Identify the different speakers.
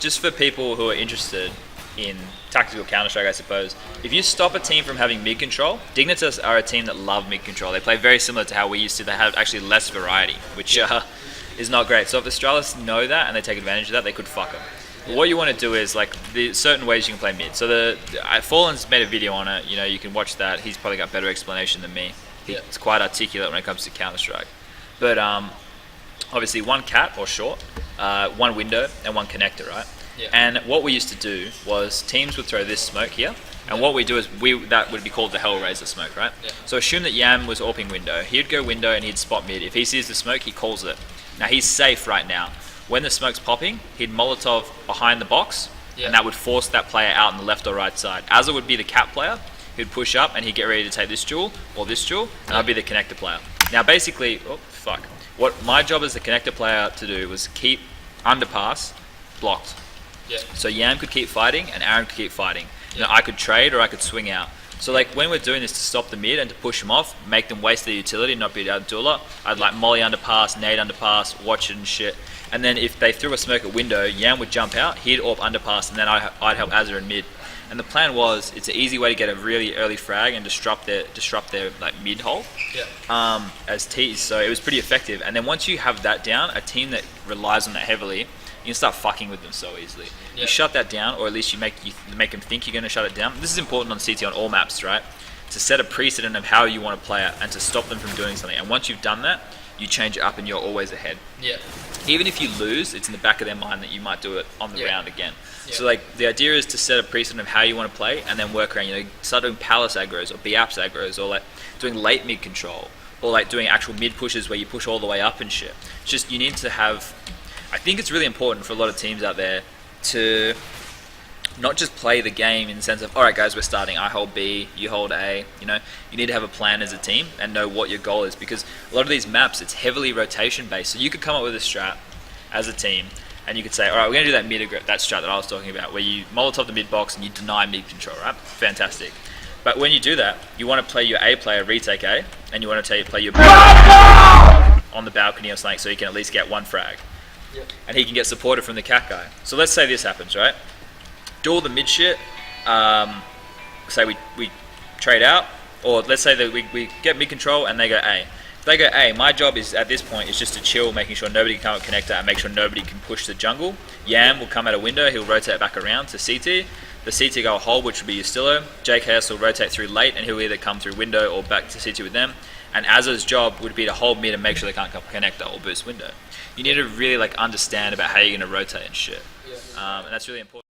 Speaker 1: just for people who are interested in tactical Counter-Strike, I suppose, if you stop a team from having mid-control, Dignitas are a team that love mid-control. They play very similar to how we used to. They have actually less variety, which is not great. So if the Astralis know that and they take advantage of that, they could fuck them. But what you want to do is, like, the certain ways you can play mid. So Fallen's made a video on it. You know, you can watch that. He's probably got better explanation than me. He's quite articulate when it comes to Counter-Strike. But obviously one cat or short, one window, and one connector, right?
Speaker 2: Yeah.
Speaker 1: And what we used to do was teams would throw this smoke here, and what we do is that would be called the Hellraiser smoke, right?
Speaker 2: Yeah.
Speaker 1: So assume that Yam was AWPing window. He'd go window and he'd spot mid. If he sees the smoke, he calls it. Now he's safe right now. When the smoke's popping, he'd Molotov behind the box, and that would force that player out on the left or right side. Azza would be the cap player. He'd push up and he'd get ready to take this jewel or this jewel, and I'd be the connector player. Now basically, what my job as the connector player to do was keep underpass blocked.
Speaker 2: Yeah.
Speaker 1: So Yam could keep fighting and Aaron could keep fighting. You know, I could trade or I could swing out. So like when we're doing this to stop the mid and to push them off, make them waste their utility and not be able to do a lot, I'd like molly underpass, nade underpass, watch it and shit. And then if they threw a smoke at window, Yam would jump out, he'd AWP underpass, and then I'd help Azza in mid. And the plan was, it's an easy way to get a really early frag and disrupt their like mid hole as tease. So it was pretty effective. And then once you have that down, a team that relies on that heavily, you can start fucking with them so easily. You shut that down, or at least you make them think you're going to shut it down. This is important on CT on all maps, right? To set a precedent of how you want to play it and to stop them from doing something. And once you've done that, you change it up and you're always ahead. Yeah. Even if you lose, it's in the back of their mind that you might do it on the round again. Yeah. So like the idea is to set a precedent of how you want to play and then work around, you know, start doing palace aggros or B-apps aggros or like doing late mid control or like doing actual mid pushes where you push all the way up and shit. It's just you need to have, I think it's really important for a lot of teams out there to not just play the game in the sense of, all right guys, we're starting, I hold B, you hold A, you know, you need to have a plan as a team and know what your goal is, because a lot of these maps, it's heavily rotation based. So you could come up with a strat as a team and you could say, all right, we're going to do that strat that I was talking about, where you Molotov the mid box and you deny mid control, right? Fantastic. But when you do that, you want to play your A player retake A, and you want to play your B on the balcony or something so you can at least get one frag. Yep. And he can get supported from the cat guy. So let's say this happens, right? Do all the mid shit, say we trade out, or let's say that we get mid control and they go A. If they go A, my job is at this point is just to chill, making sure nobody can come up connector and make sure nobody can push the jungle. Yam will come out a window, he'll rotate back around to CT. The CT go a hole, which would be Ustillo. JKS will rotate through late and he'll either come through window or back to CT with them. And Azza's job would be to hold mid and make sure they can't come connector or boost window. You need to really like understand about how you're going to rotate and shit. And that's really important.